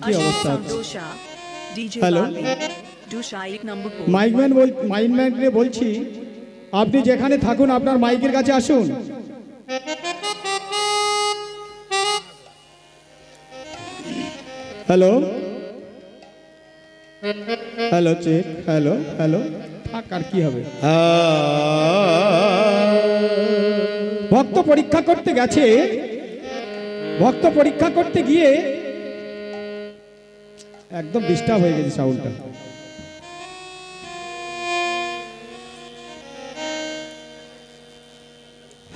কি অবস্থা আছে? হ্যালো, মাইকম্যান রে বলছি, আপনি যেখানে থাকুন আপনার মাইকের কাছে আসুন। Hello hello check, hello hello, থাক আর কি হবে। ভক্ত পরীক্ষা করতে গেছে, ভক্ত পরীক্ষা করতে গিয়ে একদম ডিস্টার্ব হয়ে গেছে সাউন্ডটা।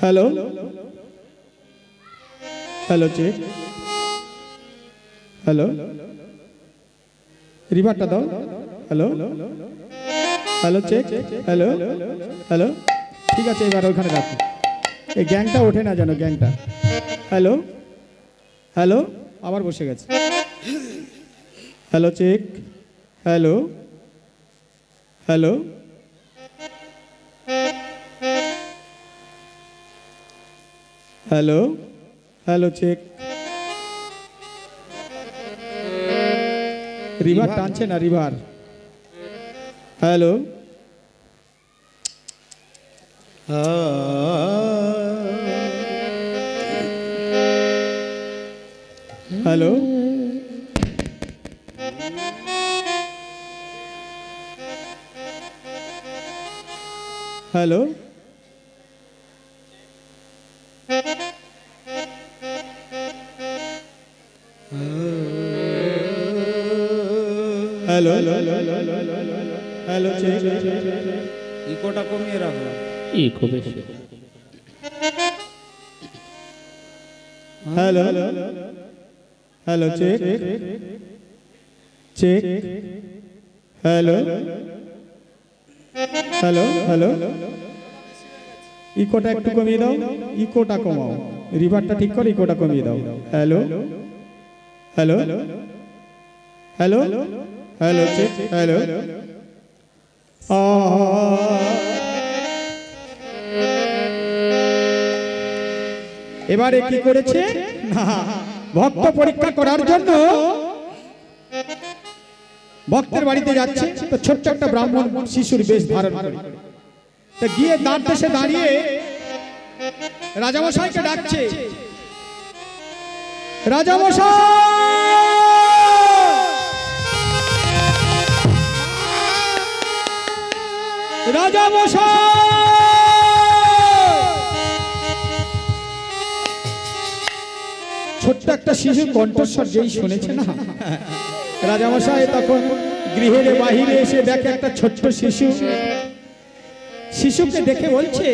হ্যালো হ্যালো চেক, হ্যালো রিভারটা দাও। Hello hello check, hello hello, ঠিক আছে এবার ওখানে রাখো, এই গ্যাংটা ওঠে না যেন, গ্যাংটা। হ্যালো হ্যালো, আবার বসে গেছে। Hello check, hello hello hello hello check, river টানছে না, river. Hello hello hello hello hello check, ইকোটা কমিয়ে রাখলাম। ইকো বেশি। Hello hello check check, hello hello hello, ইকোটা একটু কমিয়ে দাও, ইকোটা কমাও, রিভারটা ঠিক করে ইকোটা কমিয়ে দাও। Hello hello hello hello check, hello. এবারে কি করেছে না, ভক্ত পরীক্ষা করার জন্য ভক্তের বাড়িতে যাচ্ছে, তো ছোট্ট একটা ব্রাহ্মণ শিশুর বেশ ধারণ করে, তো গিয়ে দ্বার দেশে দাঁড়িয়ে রাজামশাইকে ডাকছে, রাজামশাই রাজামশাই। ছোট্ট একটা শিশুর কণ্ঠস্বর যেই শুনেছে না, রাজামশাই তখন গৃহের বাহিরে এসে দেখে একটা ছোট্ট শিশু, শিশুকে দেখে বলছে,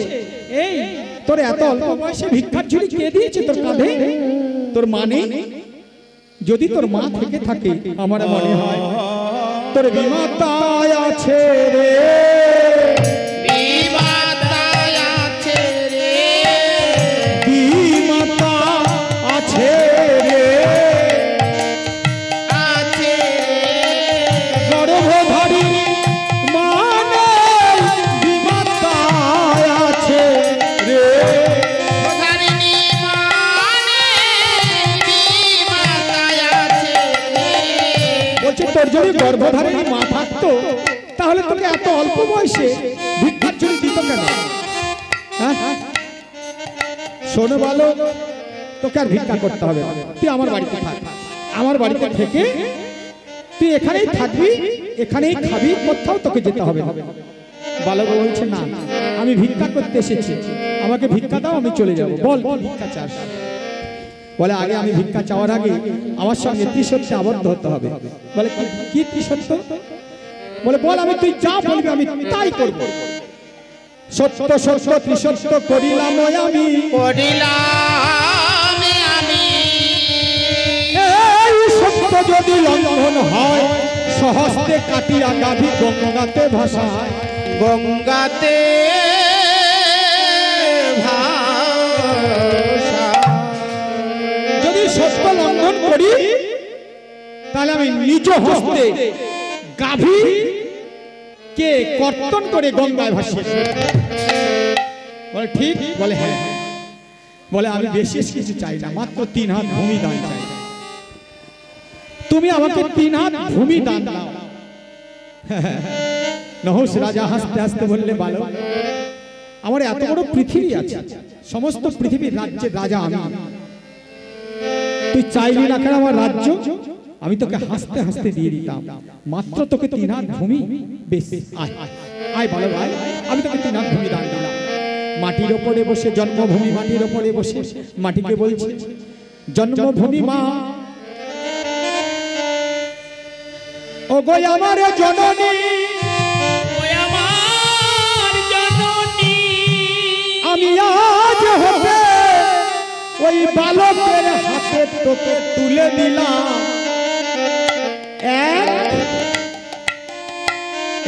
এই তোর এত অল্প বয়সে ভিক্ষার ঝুড়ি কে দিয়েছে তোর কাঁধে? তোর মা নেই? যদি তোর মা থেকে থাকে আমার মনে হয় তোর বিমাতায় আছে রে, বিমাতায় আছে রে, বিমাতা আছে রে, আছে গর্ভধারী মানে বিমাতায় আছে রে, প্রধারিণী মানে বিমাতায় আছে রে। বলছে তোর যদি গর্ভধারিণী মা থাকতো তাহলে তোকে এত অল্প বয়সে ভিক্ষার ঝুড়ি দিত কেন? হ্যাঁ, শোনো ভালো, তোকে আর ভিক্ষা করতে হবে না, তুই আমার বাড়িতে থাক, আমার বাড়িতে থেকে তুই এখানেই থাকবি, এখানেই খাবি, কোথাও তোকে যেতে হবে না। বালক বলছে না, আমি ভিক্ষা করতে এসেছি, আমাকে ভিক্ষা দাও, আমি চলে যাবো। বল কি ভিক্ষা চাস? বলে আগে আমি ভিক্ষা চাওয়ার আগে আমার সঙ্গে ত্রিসত্যে আবদ্ধ হতে হবে। বলে কি ত্রিসত্য? বলে বল, আমি তুই যা বলবি আমি তাই করব। সত্য সত্য ত্রিসত্য করিলাম আমি, করিলাম আমি, এই সত্য যদি লঙ্ঘন হয় সহস্তে কাটিয়া গাভী গঙ্গাতে ভাসায়, গঙ্গাতে ভাসা। যদি সত্য লঙ্ঘন করি তাহলে আমি নিজ হস্তে গাভী কে কর্তন করে গঙ্গায় ভাসিয়ে দেব। বলে ঠিক? বলে হ্যাঁ। বলে আমি বেশি কিছু চাই না, মাত্র 3 হাত ভূমি দান চাই। তুমি আমাকে 3 হাত ভূমি দান দাও। নহুষ রাজা হাসতে হাসতে বললে, বালক, আমার এত বড় পৃথিবী আছে, সমস্ত পৃথিবীর রাজ্যের রাজা আমি। তুই চাইলি না কেন আমার রাজ্য? আমি তোকে হাসতে হাসতে দিয়ে দিতাম। মাত্র তোকে 3 হাত ভূমি, বেশ, আয় আয় বালক আয়, আমি তোকে 3 হাত ভূমি দান দিলাম। মাটির ওপরে বসে, জন্মভূমি মাটির ওপরে বসে মাটিকে বলছে, জন্মভূমি মা, ও গো আমার জননী, আমি আজ হতে ওই বালকের হাতে তোকে তুলে দিলাম। 1,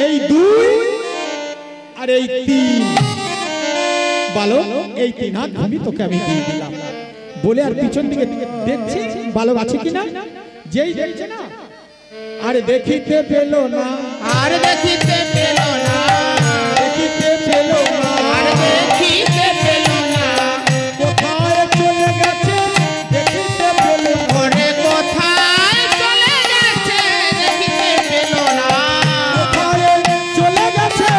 এই 2 আর এই 3, বালক এই 3 হাত ভূমি তোকে আমি দিয়ে দিলাম। বলে আর পিছন দিকে দেখছে বালক আছে কিনা। যেই দেখছে না, আর দেখিতে পেল না, আর দেখিতে পেল না, দেখিতে পেল না, আর দেখিতে পেল না, কোথায় চলে গেছে দেখিতে পেল না, ওরে কোথায় চলে গেছে দেখিতে পেল না, কোথায় চলে গেছে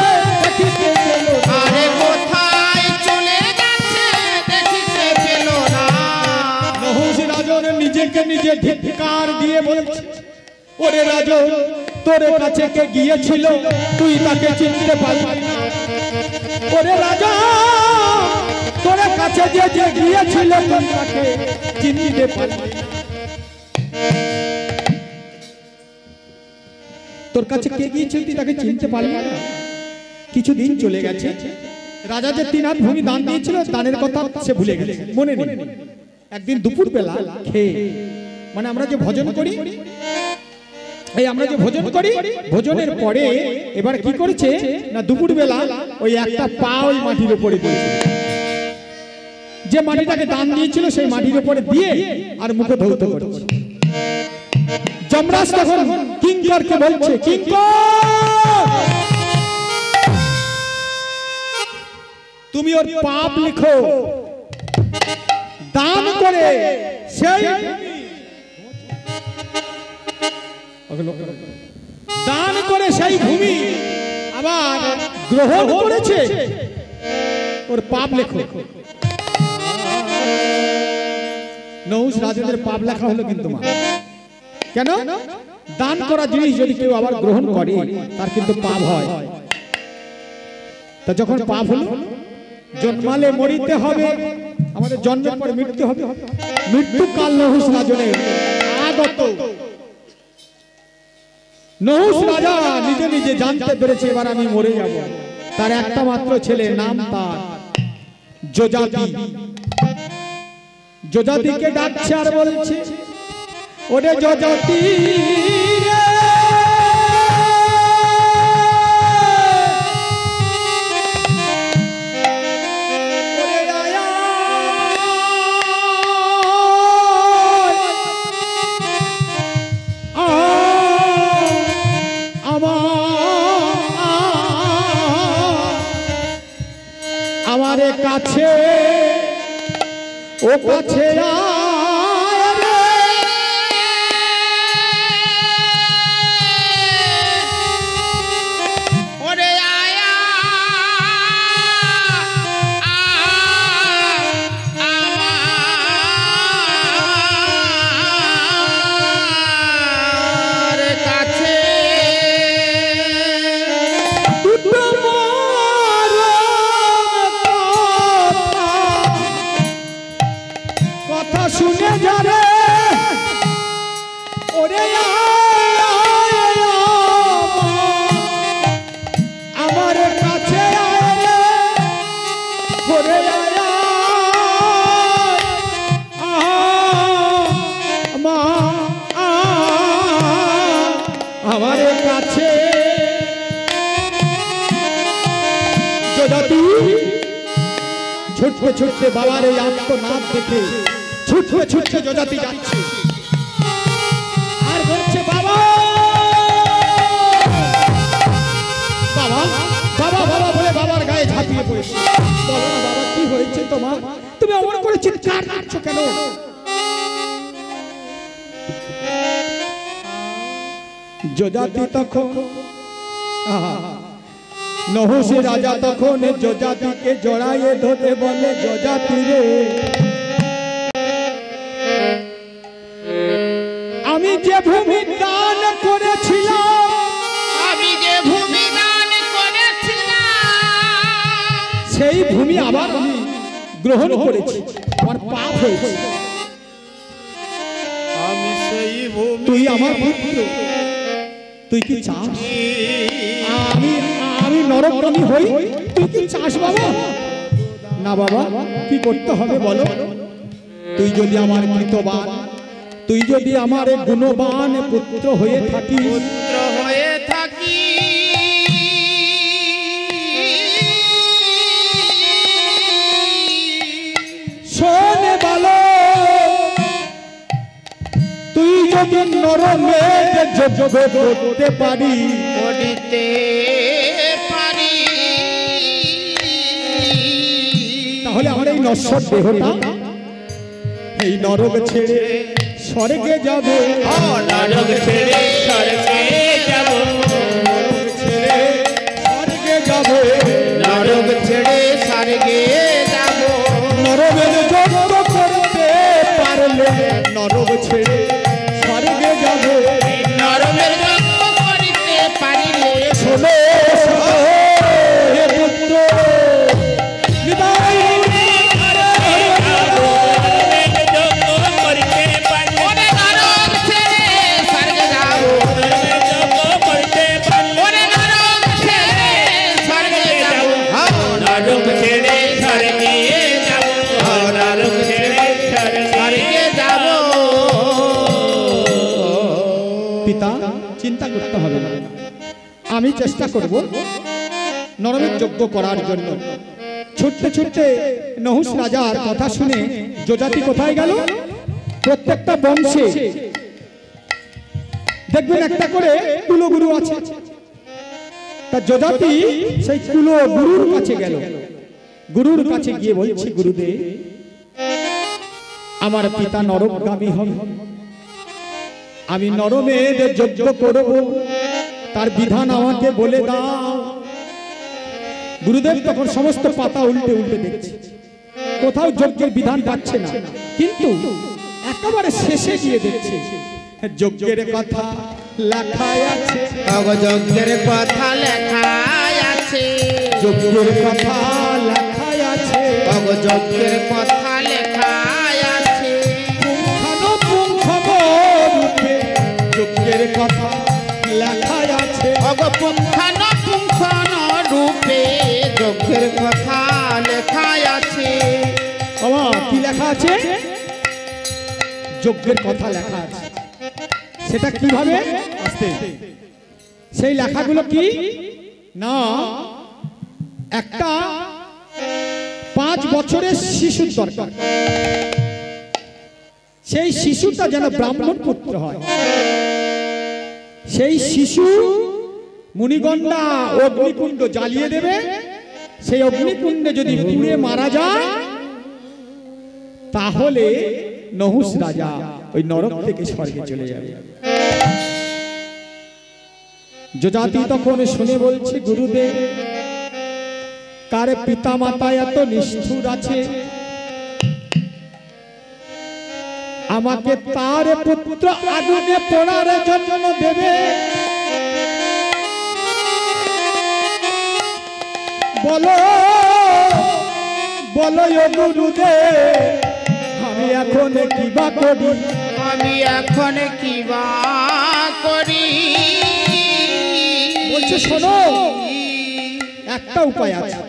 দেখিতে পেল না, আরে কোথায় চলে গেছে দেখিতে পেল না। নহুষ রাজন নিজেকে নিজে ধিক্কার দিয়ে বলছে, ওরে রাজন, তোর কাছে কে গিয়েছিল তুই তাকে চিনতে পারলি না? ওরে রাজা, তোর কাছে যে যে গিয়েছিল তুই তাকে চিনতে পারলি না? তোর কাছে কে গিয়েছিল তুই তাকে চিনতে পারলি না? কিছুদিন চলে গেছে, রাজা যে 3 হাত ভূমি দান দিয়েছিল, দানের কথা সে ভুলে গেছে, মনে নেই। একদিন দুপুর বেলা খেয়ে, মানে আমরা যে ভোজন করি, এই আমরা যে ভোজন করি, ভোজনের পরে এবার কি করেছে না, দুপুর বেলা ওই একটা পা ওই মাটির উপরে দিয়েছে। যে মাটিটাকে দান দিয়েছিল সেই মাটির উপরে দিয়ে আর মুখে ধৌত করেছে। যমরাজ তখন কিঙ্করকে বলছে, কিঙ্কর, তুমি ওর পাপ লিখো, দান করে সেই দান করে সেই ভূমি আবার গ্রহণ করেছে, ওর পাপ লেখো। নহুষ রাজাদের পাপ লেখা হলো কিন্তু মা। কেন? দান করা জিনিস যদি কেউ আবার গ্রহণ করে তার কিন্তু পাপ হয়। তা যখন পাপ হলো, জন্মালে মরিতে হবে, আমাদের জন্মের পর মৃত্যু হবে, মৃত্যুকাল নহুষ রাজনের আগত। নহুষ রাজা নিজে নিজে জানতে পেরেছে এবার আমি মরে যাব। তার একটা মাত্র ছেলে, নাম তার যযাতি। যযাতিকে ডাকছে আর বলছে, ওরে যযাতি, আমারে কাছে, ও কাছে ওরে আয়া আমার কাছে, কথা শুনে যাবে, ওরে আমার কাছে ওরে আমার কাছে। যযাতি ছুটতে ছুটতে বাবার এই আত্মনাদ দেখে ছুটতে ছুটতে যযাতি যাচ্ছে আর বলছে, বাবা বাবা বাবা বাবা বলে বাবার গায়ে ঝাঁপিয়ে পড়েছে। বলো না বাবা, কি হয়েছে তোমার? তুমি অমন করে চিৎকার করছো কেন? যজাতি তখন নহুষে রাজা তখন যজাতিকে জড়াইয়ে ধরে বলে, যজাতি রে আমি যে ভূমি দান করেছিলাম, আমি যে ভূমি দান করেছিলাম, সেই ভূমি আবার আমি গ্রহণ করেছি, আমার পাপ হয়েছে। আমি সেই ভূমি তুই আমার পুত্র, তুই কি চাস আমি আমি নরকগামী হই? তুই কি চাস বাবা? না বাবা, কি করতে হবে বলো? তুই যদি আমার কৃতবান, তুই যদি আমার গুণবান পুত্র হয়ে থাকিস, পুত্র হয়ে থাকি, শোনে বলো, তুই যদি নরমের যোগ্য করতে পারি, করিতে পারি, তাহলে আমার এই নশ্বর দেহটা এই নরক ছেড়ে স্বর্গে যাবে। নরক ছেড়ে স্বর্গে যাব, নরক ছেড়ে স্বর্গে যাবে, নরক ছেড়ে স্বর্গে যাব, নরমের যোগ্য করতে পারলে নরক ছেড়ে স্বর্গে যাবে। নরমের যজ্ঞ করিতে পারিলে শোনো শোনো হে পুত্র, নিতাই ওরে নরক ছেড়ে স্বর্গে যাব, ওরে নরক ছেড়ে স্বর্গে যাব, নরক ছেড়ে স্বর্গে যাব, নরক ছেড়ে স্বর্গে যাব। পিতা, চিন্তা করতে হবে না, আমি চেষ্টা করব নরমের যজ্ঞ করার জন্য। ছুটতে ছুটতে নহুষ রাজার কথা শুনে যজাতি কোথায় গেল? প্রত্যেকটা বংশে দেখবেন একটা করে কুলগুরু আছে, তা যজাতি সেই কুলগুরুর কাছে গেল। গুরুর কাছে গিয়ে বলছে, গুরুদেব আমার পিতা নরকগামী হবে, আমি নরমের যজ্ঞ করব, তার বিধান আমাকে বলে দাও। গুরুদেব তখন সমস্ত পাতা উল্টে উল্টে দেখছে, কোথাও যজ্ঞের বিধান পাচ্ছে না, কিন্তু একেবারে শেষে গিয়ে দেখছে যজ্ঞের কথা লেখা আছে, যজ্ঞের কথা লেখা আছে, যজ্ঞের কথা লেখা আছে, যজ্ঞের কথা লেখা আছে, পুঙ্খানুপুঙ্খ রূপে যজ্ঞের কথা লেখা আছে। পুঙ্খানুপুঙ্খ রূপে যজ্ঞের কথা লেখা আছে। বাবা, কি লেখা আছে? যজ্ঞের কথা লেখা আছে। সেটা কিভাবে আসতে? সেই লেখাগুলো কি না, একটা 5 বছরের শিশুর দরকার, সেই শিশুটা যেন ব্রাহ্মণ পুত্র হয়। সেই শিশু মুনিগণরা অগ্নিকুণ্ড জ্বালিয়ে দেবে, সেই অগ্নিকুণ্ডে যদি পুড়ে মারা যায়, তাহলে নহুষ রাজা ওই নরক থেকে স্বর্গে চলে যাবে। যজাতি তখন শুনে বলছে, গুরুদেব কার পিতা মাতা এত নিষ্ঠুর আছে, আমাকে তার পুত্র আগুনে পোড়ার জন্য দেবে? বলো বলো গুরুদেব, আমি এখন কি বা করি? আমি এখন কি বা করি? বলছে, শোনো, একটা উপায় আছে।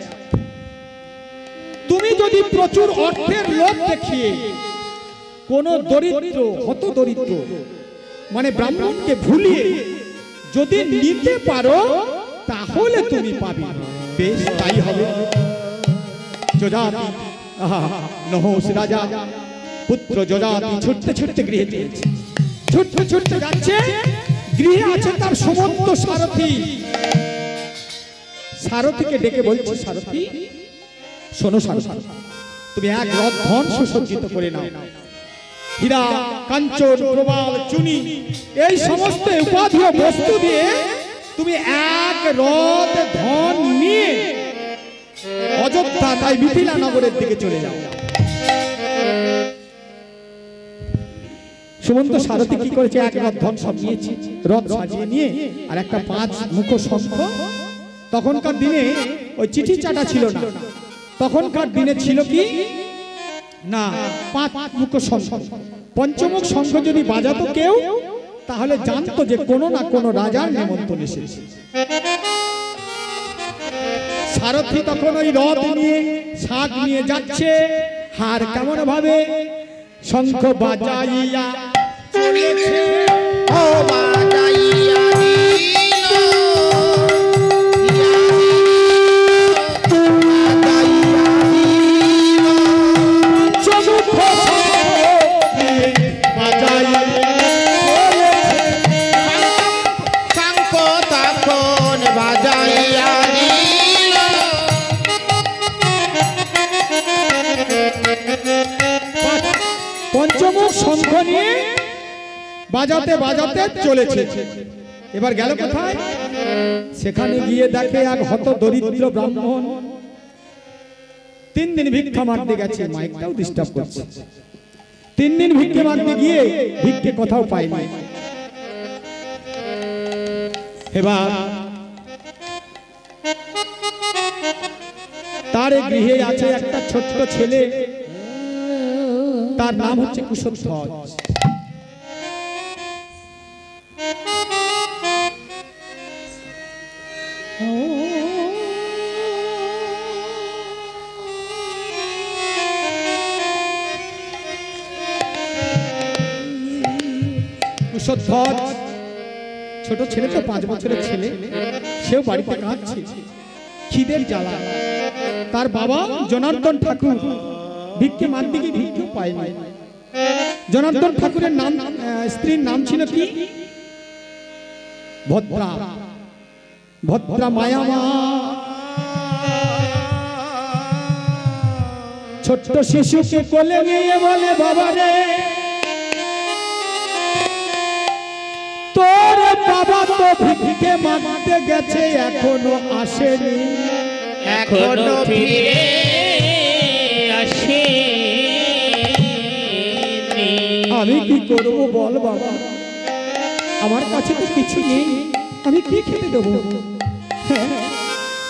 তুমি যদি প্রচুর অর্থের লোভ দেখিয়ে কোন দরিদ্র, হত দরিদ্র মানে ব্রাহ্মণকে ভুলিয়ে যদি নিতে পারো, তাহলে তুমি পাবে। বেশ, তাই হবে। যজাতি নহুষ রাজা পুত্র যজাতি ছুটতে ছুটতে গৃহে চলেছে। ছুটতে ছুটতে যাচ্ছে, গৃহে আছে তার সমস্ত সারথি। সারথিকে ডেকে বলছে, সারথি শোনো, সারথি তুমি এক রথ ধন সুসজ্জিত করে নাও, হীরা কাঞ্চন প্রবাল চুনি এই সমস্ত উপাধি ও বস্তু দিয়ে তুমি এক রথ ধন নিয়ে অযোধ্যা তাই মিথিলা নগরের দিকে চলে যাও। সুমন্ত সারথী কি করেছে, এক রথ ধন সব নিয়েছে, রথ সাজিয়ে নিয়ে আর একটা 5 মুখ শঙ্খ। তখনকার দিনে ওই চিঠি চাটা ছিল না, তখনকার দিনে ছিল কি না 5 মুখ শঙ্খ। পঞ্চমুখ শঙ্খ যদি বাজাতো কেউ তাহলে জানতো যে কোনো না কোনো রাজার নিমন্ত্রণ এসেছে। সারথী তখন ওই রথ নিয়ে শাক নিয়ে যাচ্ছে, হার কেমন ভাবে শঙ্খ বাজাইয়া চলেছে, ও বাজাইয়া পঞ্চমুখ শঙ্খ নিয়ে বাজাতে বাজাতে চলেছে। এবার গেল কোথায়, সেখানে গিয়ে দেখে এক হত দরিদ্র ব্রাহ্মণ 3 দিন ভিক্ষা মারতে গেছে, মাইকটাও ডিস্টার্ব করছে। 3 দিন ভিক্ষা মারতে গিয়ে ভিক্ষে কোথাও পায়নি। এবার তার গৃহে আছে একটা ছোট্ট ছেলে, তার নাম হচ্ছে কুশধ্বজ। কুশধ্বজ ছোট ছেলে তো, 5 বছরের ছেলে, সেও বাড়িতে কাঁদছে খিদের জ্বালা। তার বাবা জনার্দন ঠাকুর ভিক্ষে মারতে গিয়ে ভিক্ষে পায়নি। জনার্দন ঠাকুরের নাম, স্ত্রীর নাম ছিল কি ভদ্রা, ভদ্রা মায়ামা। ছোট্ট শিশুকে কোলে নিয়ে বলে, বাবা রে তোর বাবা তো ভিক্ষে মারতে গেছে, এখনো আসেনি, এখনো ফিরে আসেনি। আমি কি করবো বল বাবা, আমার কাছে তো কিছু নেই, আমি কি খেতে দেবো? হ্যাঁ,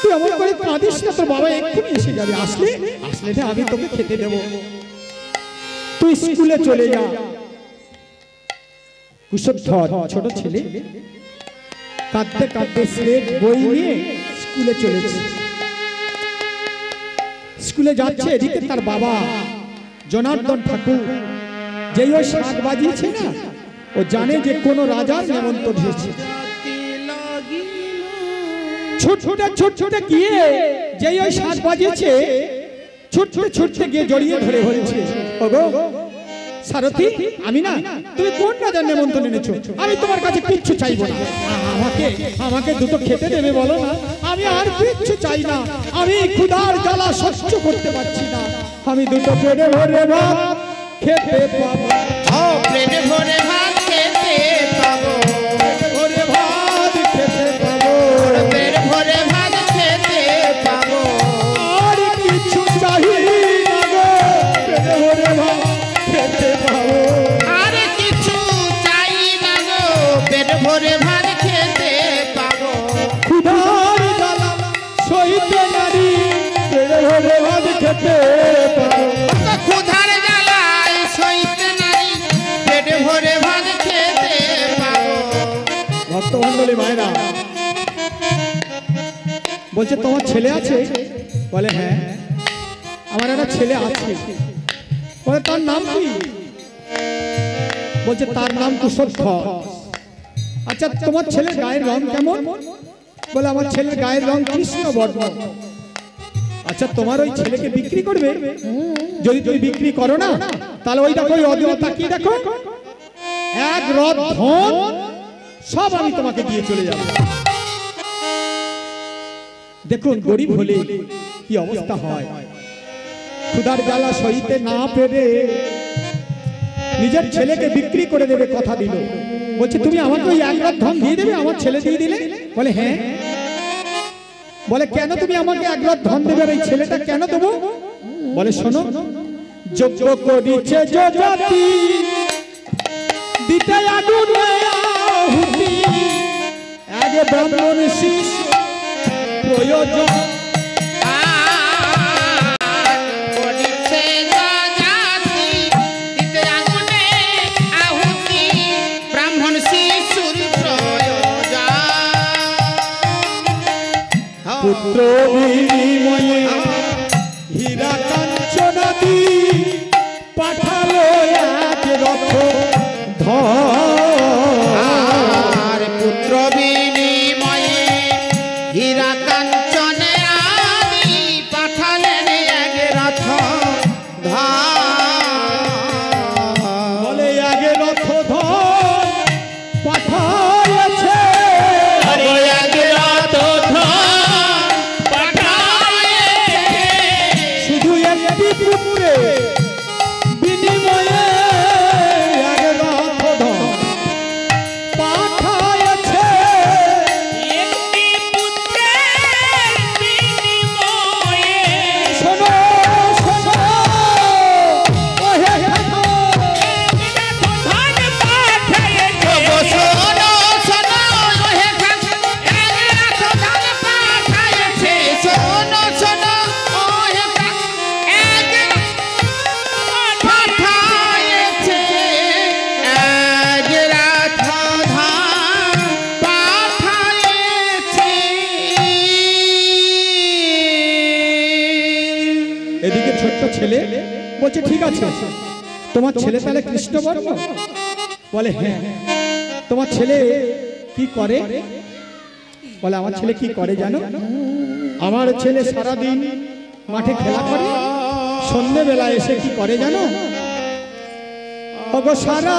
তুই এমন করে কাঁদিস না, তোর বাবা এক্ষুনি এসে যাবে, আসলে না আমি তোকে খেতে দেবো, তুই স্কুলে চলে যা। কুশধ্বজ ছোট ছেলে কাঁদতে কাঁদতে স্লেট বই নিয়ে স্কুলে চলেছে। স্কুলে যাচ্ছে, এদিকে তার বাবা জনার্দন ঠাকুর যেই ওই শাক বাজিয়েছে না, ও জানে যে কোন রাজার নেমন্তন্ন হয়েছে। ছুটতে গিয়ে যেই ওই শাক বাজিয়েছে, ছুটতে গিয়ে জড়িয়ে ধরে বলেছে, ওগো সারথী, আমি না, তুমি কোন রাজার নেমন্তন্ন এনেছো? আমি তোমার কাছে কিচ্ছু চাইবো না, আমাকে দুটো খেতে দেবে বলো না, আমি আর কিচ্ছু চাই না, আমি ক্ষুধার জ্বালা সহ্য করতে পারছি না, আমি দুটো পেটে ভরে ভাত খেতে পাবো। ও পেটে ভরে ভাত খেতে পাবো, ভরে ভাত খেতে পাবো, পেট ভরে ভাত খেতে পাবো, আর কিছু চাই না গো, পেটে ভরে ভাত খেতে পাবো, আর কিছু চাই না গো, পেট ভরে ভাত খেতে পাবো, ক্ষুধার জ্বালা সইতে নারী, পেটে ভরে ভাত খেতে পাবো। ক্ষুধার জ্বালায় সইতে নারী, পেট ভরে ভাত খেতে পাবো। ভক্তমণ্ডলী মায়েরা বলছে, তোমার ছেলে আছে? বলে হ্যাঁ, আমার একটা ছেলে আছে। বলে তার নাম কি? বলছে তার নাম কুশধ্বজ। আচ্ছা, তোমার ছেলের গায়ের রং কেমন? বলে আমার ছেলের গায়ের রং কৃষ্ণ বর্ণ। আচ্ছা, তোমার ওই ছেলেকে বিক্রি করবে? যদি তুমি বিক্রি করো না, তাহলে ওই দেখো, ওই অদিনে তাকিয়ে দেখো, এক রথ ধন সব আমি তোমাকে দিয়ে চলে যাব। দেখুন গরিব হলে কি অবস্থা হয়, ক্ষুধার জ্বালা সইতে না পেরে নিজের ছেলেকে বিক্রি করে দেবে কথা দিল। বলছে তুমি আমাকে ওই 1 লাখ ধন দিয়ে দেবে, আমার ছেলে দিয়ে দিলে? বলে হ্যাঁ। বলে কেন তুমি আমাকে 1 লাখ ধন দেবে, আর এই ছেলেটা কেন দেবো? বলে শোনো, যোগ্য করিছে যোজাতি দিতে আগুনে আহুতি, আগে ব্রাহ্মণ শিষ্য প্রয়োজন। পুত্র বিনিময়ে হীরা কাঞ্চনাদি পাঠালো এক রথ ধর। পুত্র বিনিময়ে হীরা কাঞ্চনে আদি পাঠালেন এক রথ ধর। বলে এক রথ ধর পাঠাইছে, শুধু একটি পুত্রে বিনিময়ে এক রথ ধর পাঠাইছে। শোনো শোনো ওহে ঠাকুর, শোনো শোনো ওহে ঠাকুর, এক রথ ধন পাঠাইছে। শোনো শোনো ওহে ঠাকুর, এক পাঠাইছে, এক রথ ধন পাঠাইছে। এদিকে ছোট্ট ছেলে বলছে ঠিক আছে, তোমার ছেলে তাহলে কৃষ্ণবর্ণ? বলে হ্যাঁ। তোমার ছেলে কি করে? বলে আমার ছেলে কি করে জানো? আমার ছেলে সারাদিন মাঠে খেলা করে, সন্ধ্যেবেলা এসে কি করে জানো? ওগো সারা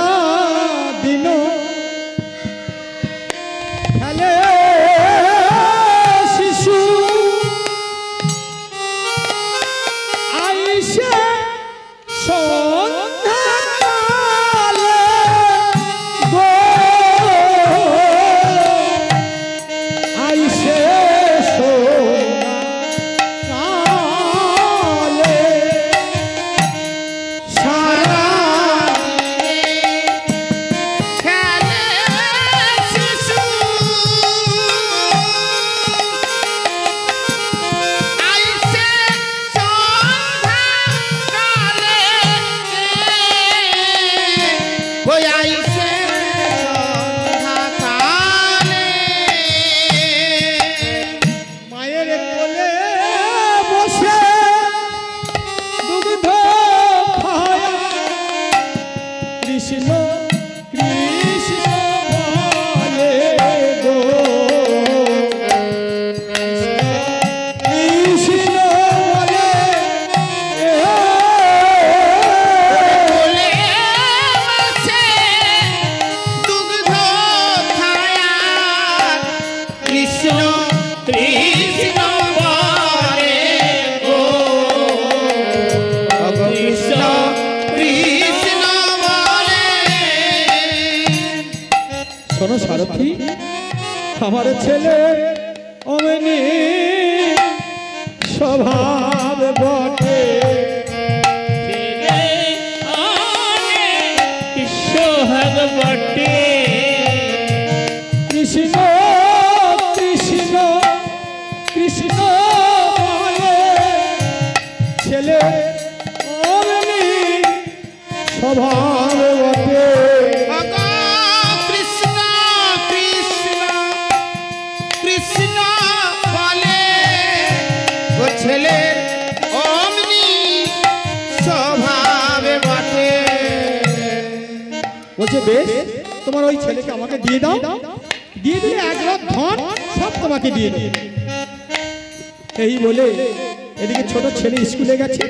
দিন খেলে শিশু, আইসে সন্ধ্যাকালে গো, আইসে সন্ধ্যাকালে সারা খেলে শিশু, আইসে সন্ধ্যাকালে, ওই আইসে সন্ধ্যাকালে। মায়ের কোলে বসে দুগ্ধ খায়, কৃষ্ণ কৃষ্ণ বলে গো, কৃষ্ণ বলে কোলে বসে দুগ্ধ খায়া, কৃষ্ণ কৃষ্ণ বলে গো, কৃষ্ণ কৃষ্ণ বলে। শোনো সারথি, আমার ছেলে অমনি স্বভাব বটে, সোহাগ বটে কৃষ্ণ কৃষ্ণ কৃষ্ণ বলে, ছেলে অমনি স্বভাব বটে। অগো কৃষ্ণ কৃষ্ণ কৃষ্ণ বলে, ও ছেলে অমনি স্বভাবে বটে। বলছে বেশ, তোমার ওই ছেলেকে আমাকে দিয়ে দাও, দিয়ে দিলে 1 লাখ ধন সব তোমাকে দিয়ে দেবে। এই বলে এদিকে ছোট ছেলে স্কুলে গেছে,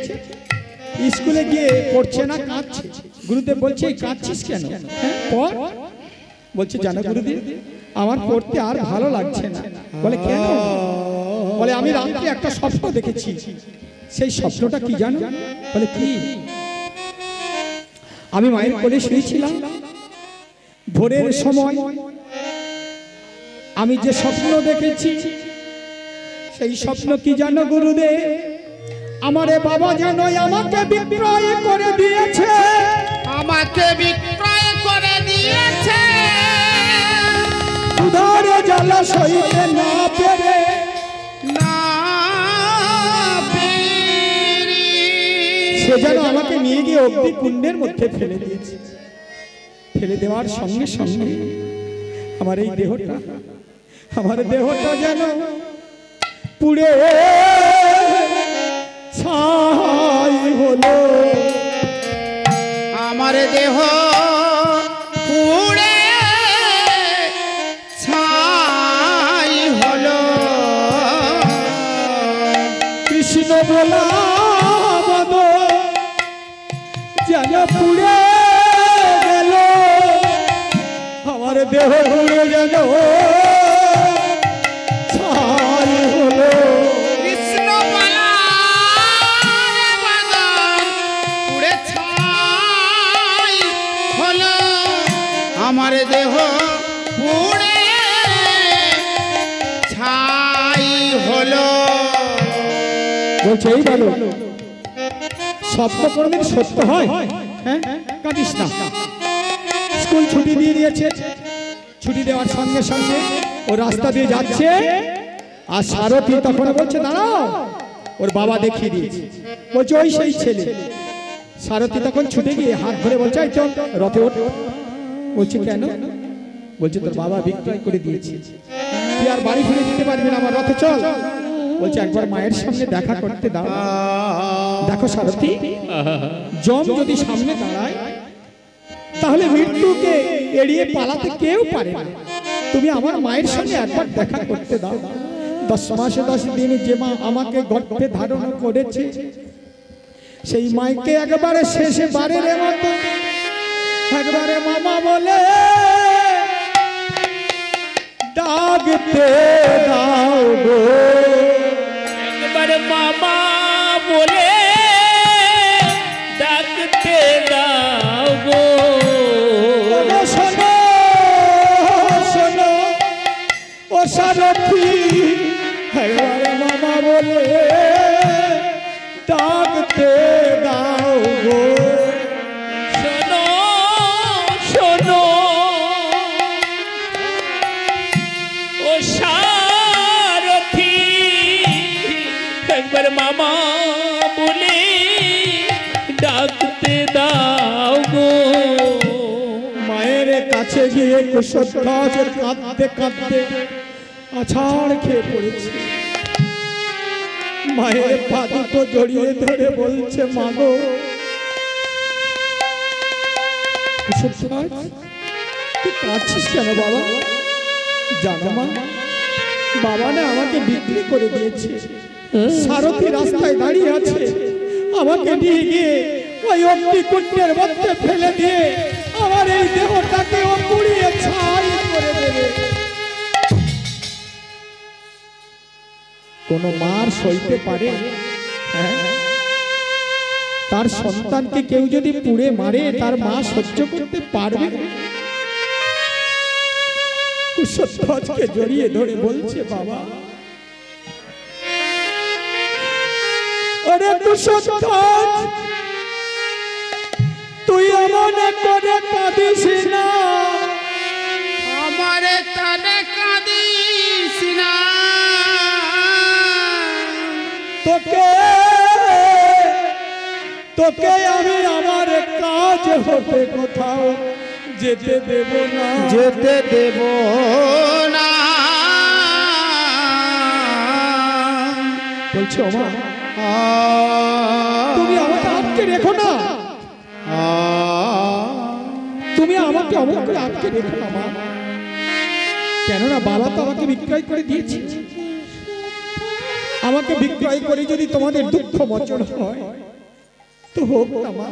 স্কুলে গিয়ে পড়ছে না, কাঁদছে। গুরুদেব বলছে এই কাঁদছিস কেন? হ্যাঁ পড়। বলছে জানো গুরুদেব, আমার পড়তে আর ভালো লাগছে না। বলে কেন? বলে আমি রাত্রে একটা স্বপ্ন দেখেছি। সেই স্বপ্নটা কি জানো? বলে কি? আমি মায়ের কোলে শুয়েছিলাম। ভোরের সময় আমি যে স্বপ্ন দেখেছি, সেই স্বপ্ন কি জানো গুরুদেব? আমারে বাবা যেন আমাকে বিক্রয় করে দিয়েছে, আমাকে বিক্রয় করে দিয়েছে। উদারে জ্বালা সইতে না পেরে, না পেরে সে যেন আমাকে নিয়ে গিয়ে অগ্নিকুণ্ডের মধ্যে ফেলে দিয়েছে। ফেলে দেওয়ার সঙ্গে সঙ্গে আমার এই দেহটা, আমার দেহটা যেন পুড়ে ছাই হলো। আমার দেহ পুড়ে ছাই হলো। কৃষ্ণ বলা মদ যেন পুড়ে গেল, আমার দেহ পুড়ে যেন ছাই হলো। কৃষ্ণ বলা পুড়ে ছাই হলো। আমার দেহ পুড়ে ছাই হলো। বলছে এই বলো, স্বপ্ন কোনদিন সত্য হয়? হ্যাঁ, কাঁদিস না। স্কুল ছুটি দিয়ে দিয়েছে, ছুটি দেওয়ার সঙ্গে সঙ্গে ও রাস্তা দিয়ে যাচ্ছে, আর সারথি তখন বলছে দাঁড়াও, ওর বাবা দেখিয়ে দিয়েছে। বলছে ওই সেই ছেলে। সারথি তখন ছুটে গিয়ে হাত ধরে বলছে এই চল রথে ওঠ। বলছে কেন? বলছে তোর বাবা বিক্রয় করে দিয়েছে, তুই আর বাড়ি ফিরে যেতে পারবি না, আমার রথে চল। বলছে একবার মায়ের সঙ্গে দেখা করতে দাও। দেখো সারথি, যম যদি সামনে দাঁড়ায় তাহলে মৃত্যুকে এড়িয়ে পালাতে কেউ পারে না। তুমি আমার মায়ের সঙ্গে একবার দেখা করতে দাও। 10 মাসে 10 দিন যে মা আমাকে গর্ভে ধারণ করেছে, সেই মাইকে একবারে শেষে বারের মতো একবারে মামা বলে ডাকতে দাও গো। একবারে মামা বলে ডাকতে দাও গো। শোনো শোনো ও সারথি, একবারে মামা বলে ডাকতে দাও গো। শোনো শোনো ও সারথি, একবার মামা বলে ডাকতে দাও গো। মায়ের কাছে গিয়ে কুশধ্বজ কাঁদতে কাঁদতে আছাড় খেয়ে পড়েছে। মায়ের পা দুটো জড়িয়ে ধরে বলছে মা গো। কুশধ্বজ তুই কাঁদছিস কেন বাবা? জানো মা, বাবা না আমাকে বিক্রি করে দিয়েছে। সারথি রাস্তায় দাঁড়িয়ে আছে, আমাকে নিয়ে গিয়ে ওই অগ্নিকুণ্ডের মধ্যে ফেলে দিয়ে আমার এই দেহটাকে ও পুড়িয়ে ছাই করে দেবে। কোন মার সইতে পারে? হ্যাঁ, তার সন্তানকে কেউ যদি পুড়ে মারে তার মা সহ্য করতে পারবে? কুশধ্বজকে জড়িয়ে ধরে বলছে বাবা, ওরে কুশধ্বজ তুই মনে করে কাঁদিস না, আমারে তানে কাঁদিস না। তোকে তোকে আমি আমার কাজ হতে কোথাও যেতে দেব না, যেতে দেব না। বলছে ওমা তুমি আমাকে আটকে রেখো না, তুমি আমাকে অমন করে আটকে রেখো না মা। কেননা বাবা তো আমাকে বিক্রয় করে দিয়েছে। আমাকে বিক্রয় করে যদি তোমাদের দুঃখ মোচন হয় তো হোক না মা।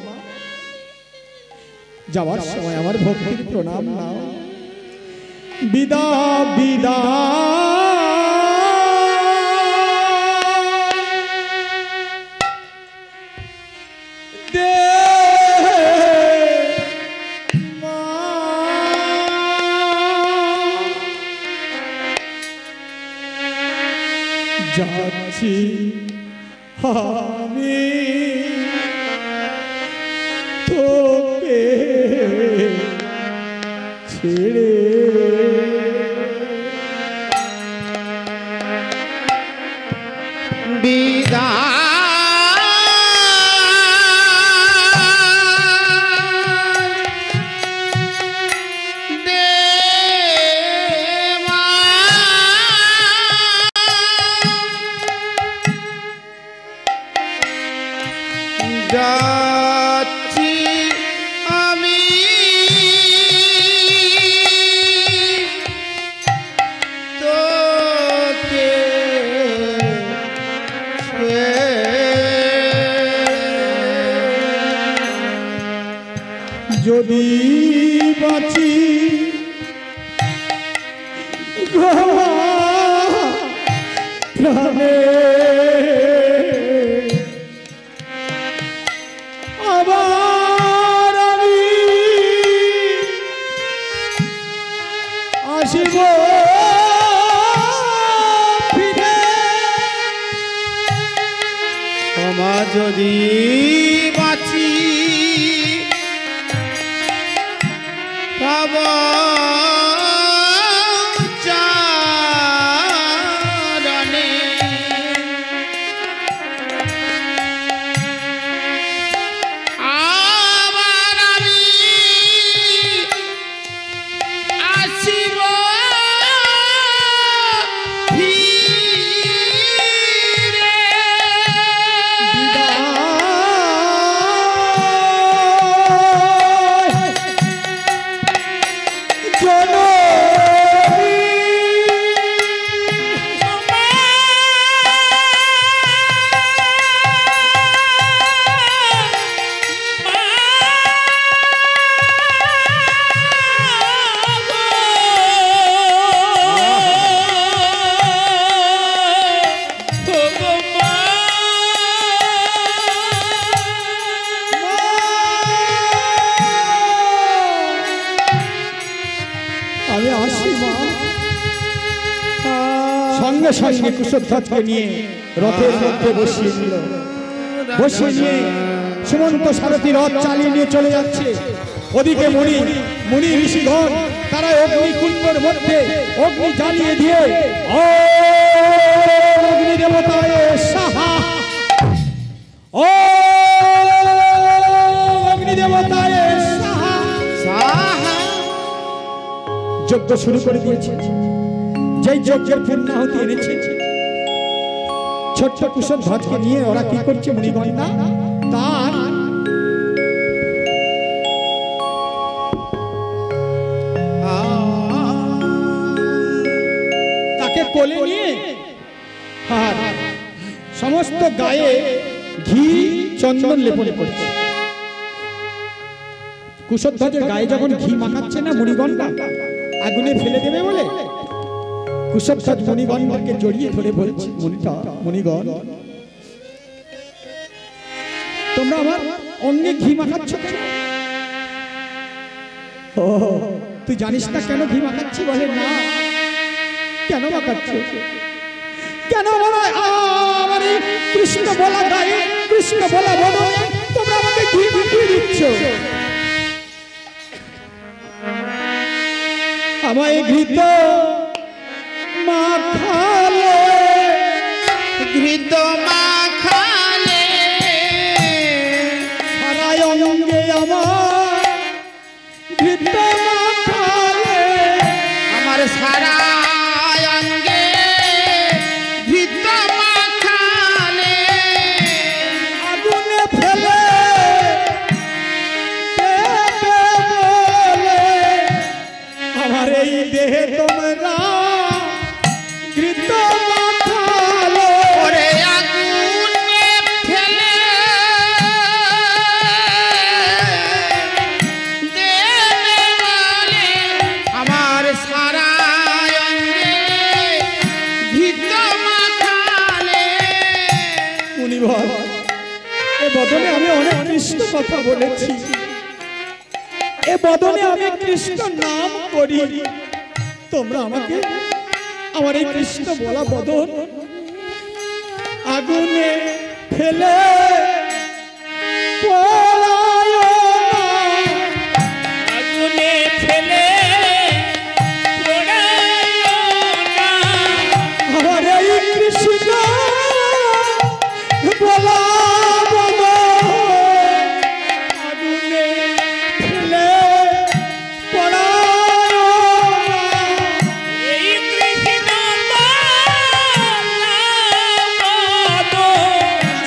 যাওয়ার সময় আমার ভক্তির প্রণাম নাও। বিদা বিদা দে যাচ্ছি আমি তোকে ছেড়ে যাচ্ছি আমি তোকে যদি বাঁচি প্রাণে আবার আমি আসিব ফিরে ক্ষমা যদি বাঁচি তব চরণে আবার আমি আসিব ফিরে। আমি আসি মা। সঙ্গে সঙ্গে কুশধ্বজকে নিয়ে রথের মধ্যে বসিয়ে নিল। বসিয়ে নিয়ে সুমন্ত সারথী রথ চালিয়ে নিয়ে চলে যাচ্ছে। ওদিকে মুনি ঋষিগণ তারা অগ্নিকুণ্ডের মধ্যে অগ্নি জ্বালিয়ে দিয়ে ও অগ্নি দেবতায় সাহা, ও অগ্নি দেবতায় সাহা যজ্ঞ শুরু করে দিয়েছে। যেই যজ্ঞের পূর্ণাহুতি এনেছে ছোট্ট কুশধ্বজকে নিয়ে ওরা কি করছে মুনিগণরা তার তাকে কোলে নিয়ে আর সমস্ত গায়ে ঘি চন্দন লেপন করছে। কুশধ্বজের গায়ে যখন ঘি মাখাচ্ছে না মুনিগণরা আগুনে ফেলে দেবে বলে কুশধ্বজ মুনিগণকে জড়িয়ে ধরে বলছে মুনিগণ তোমরা আমার অঙ্গে ঘি মাখাচ্ছ কেন? ও তুই জানিস না কেন ঘি মাখাচ্ছি? বলে না। কেন মাখাচ্ছ? কেন আমার এই কৃষ্ণ বলা গায়ে কৃষ্ণ বলা বদনে তোমরা আমাকে ঘি মাখিয়ে দিচ্ছ? আমায় ঘৃত মাখালে ঘৃত মাখালে সারা অঙ্গে আমার ঘৃত মাখালে আমার সারা অঙ্গে ঘৃত মাখালে আগুনে ফেলে দেবে বলে আমার এই দেহে তোমরা ঘৃত মাখালে। ওরে আগুনে ফেলে দেবে বলে আমার সারা অঙ্গে ঘৃত মাখালে। মুনিবর এ বদনে আমি অনেক কৃষ্ণ কথা বলেছি, এ বদনে আমি কৃষ্ণ নাম করি, তোমরা আমাকে আমার এই কৃষ্ণ বলা বদন আগুনে ফেলে পোড়ায় না। আগুনে ফেলে পোড়ায় না। হরে কৃষ্ণ বলা বলো, আগুনে ফেলে পোড়ায় না। এই কৃষ্ণ বলো,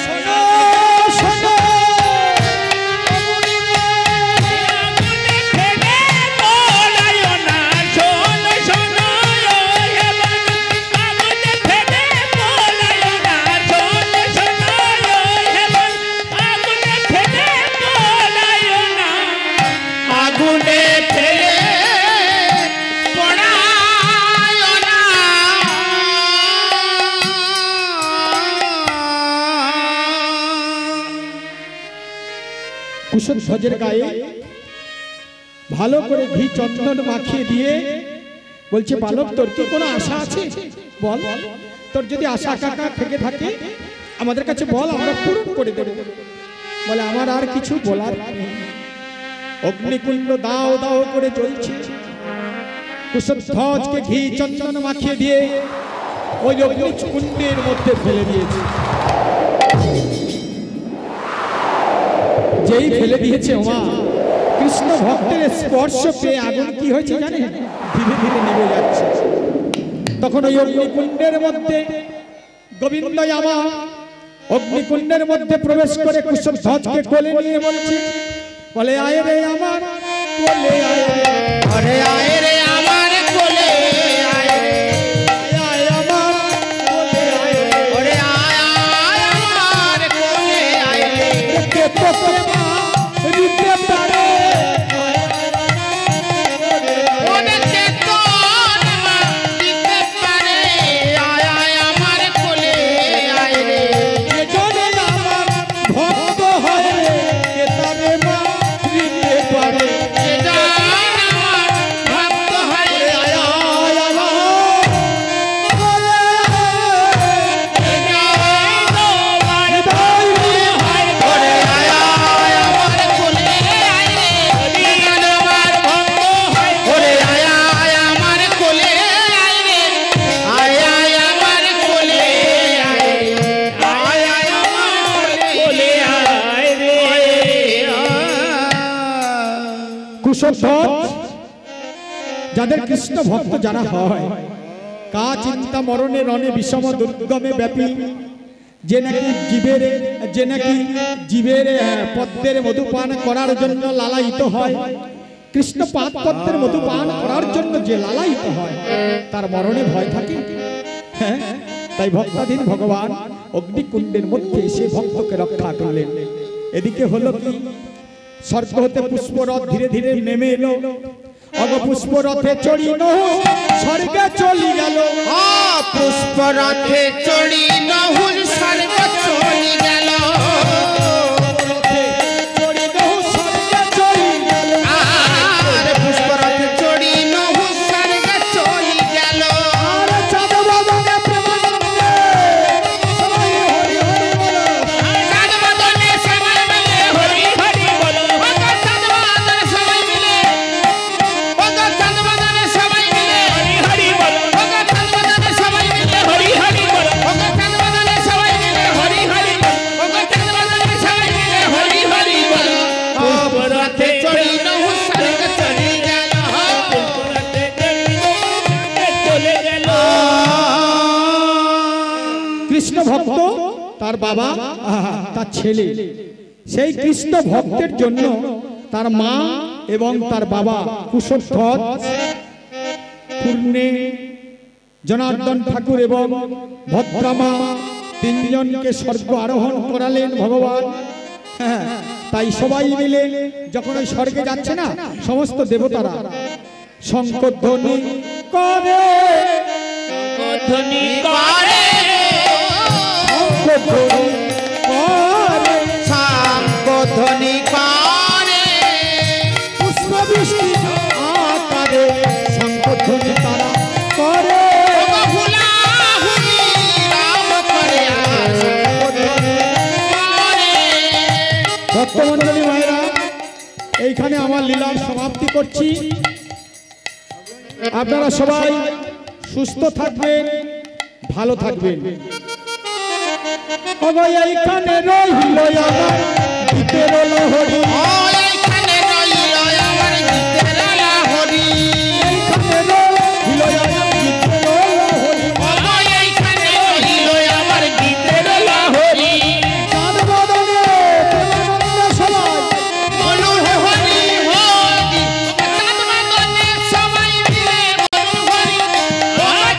শোনো শোনো, আগুনে ফেলে পোড়ায় না। শোনো শোনো হে বাবা, আগুনে ফেলে পোড়ায় না। শোনো শোনো হে বাবা, আগুনে ফেলে পোড়ায় না। আগুনে ফেলে পড়ায় না। কুশল ধ্বজের গায়ে ভালো করে ঘি চন্দন মাখিয়ে দিয়ে বলছে, বালক তোর কি কোনো আশা আছে? বল, তোর যদি আশা আকাঙ্ক্ষা থেকে থাকে আমাদের কাছে বল, আমরা পূরণ করে দেব। বলে, আমার আর কিছু বলার নেই। অগ্নিকুণ্ড দাও দাও করে জ্বলছে। কুশল ধ্বজকে ঘি চন্দন মাখিয়ে দিয়ে ওই অগ্নিকুণ্ডের মধ্যে ফেলে দিয়েছে। যেই ফেলে দিয়েছে ওমা, কৃষ্ণ ভক্তের স্পর্শ পেয়ে আগুন কি হয়েছে জানেন? ধীরে ধীরে নেমে যাচ্ছে। তখন ওই অগ্নিকুণ্ডের মধ্যে গোবিন্দ আমার অগ্নিকুণ্ডের মধ্যে প্রবেশ করে কুশল ধ্বজকে কোলে নিয়ে বলছে, বলে আয় রে আমার কোলে আয় রে, আরে আয় রে আমার কোলে আয় রে, আয় আমার কোলে আয় রে, ওরে আয় আয় আমার কোলে আয় রে। কে তোকে মা দিতে পারে, ওরে চেতন মা দিতে পারে, আয় আয় আমার কোলে আয় রে। কে জানে আমার ভক্ত হয় রে, কে তারে মা দিতে পারে। যে জান আমার ভক্ত হয় রে, আয় আয় আমার কোলে যে জান তোমার হৃদয় নিয়ে ওরে আয় আয় আমার কোলে আয় রে, যে জান আমার ভক্ত হয়। ওরে আয় আয় আমার কোলে আয় রে, আয় আয় আমার কোলে আয় রে, আয় আয় আমার কোলে আয় রে। কুশল ধ্বজ যাদের কৃষ্ণ ভক্ত যারা হয়, কা চিন্তা মরণে রণে বিষম দুর্গমে ব্যাপী, যে নাকি জীবের পদ্মের মধুপান করার জন্য লালায়িত হয়, কৃষ্ণ পাদ পদ্মের মধুপান করার জন্য যে লালায়িত হয় তার মরণে ভয় থাকে। হ্যাঁ, তাই ভক্তাধীন ভগবান অগ্নিকুণ্ডের মধ্যে এসে ভক্তকে রক্ষা করলেন। এদিকে হলো কি, স্বর্গ হতে পুষ্পরথ ধীরে ধীরে নেমে এলো। অগ পুষ্পরথে চড়িল স্বর্গে চলি গেল। পুষ্পরথে চড়ি নহুল স্বর্গ চলি গেল। রথে চড়িল স্বর্গে চলি গেল। আর পুষ্পরথে চড়ি নহুল স্বর্গ চলি গেল। আর চাঁদ বাদনে প্রেমানন্দে সবাই হরি হরি বলো। চাঁদ বদনে সবাই মিলে হরি হরি বলো। ওগো চাঁদ বদনে সবাই মিলে, ওগো চাঁদ বদনে সবাই মিলে হরি হরি বলো, ওগো চাঁদ বদনে সবাই মিলে হরি হরি বলো, ওগো চাঁদ বদনে সবাই মিলে হরি হরি বলো। ওগো চাঁদ বদনে সবাই মিলে হরি হরি বলো। পুষ্পরথে চড়ি নহুল স্বর্গ চলি গেল। পুষ্পরথে চলে গেল। কৃষ্ণ ভক্ত তার বাবা তার ছেলে, সেই কৃষ্ণ ভক্তের জন্য তার মা এবং তার বাবা কুশল ধ্বজ পূর্ণে জনার্দন ঠাকুর এবং ভদ্রামা তিনজনকে স্বর্গ আরোহণ করালেন ভগবান। হ্যাঁ, তাই সবাই মিলে যখন ওই স্বর্গে যাচ্ছে না, সমস্ত দেবতারা শঙ্খধ্বনি করে, ধ্বনি করে শঙ্খধ্বনি করে, শঙ্খধ্বনি করে পুষ্পবৃষ্টি আকারে শঙ্খধ্বনি তারা করে। হুলা হুলি রাম করে এইখানে আমার লীলার সমাপ্তি করছি। আপনারা সবাই সুস্থ থাকবেন, ভালো থাকবেন। এইখানে রইল আমার গীতের লহরী, এইখানে রইল আমার গীতের লহরী, এইখানে রইল আমার গীতের লহরী, এইখানে রইল আমার গীতের লহরী। চাঁদ বদনে প্রেমানন্দে সবাই বলুন হরি হরি, চাঁদ বদনে সবাই মিলে বলুন হরি,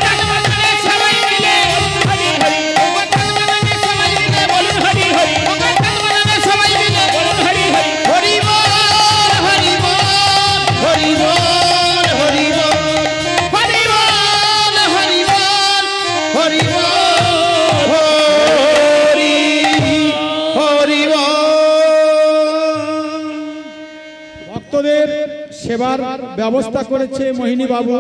চাঁদ বদনে সবাই মিলে হরি হরি চাঁদ বদনে সবাই মিলে বলুন হরি হরি চাঁদ বদনে সবাই মিলে বলুন হরি হরি হরি বল হরি বল হরি বল হরি বল হরি বল হরি বল হরি বল হরি বল। ভক্তদের সেবার ব্যবস্থা করেছে মোহিনী বাবু।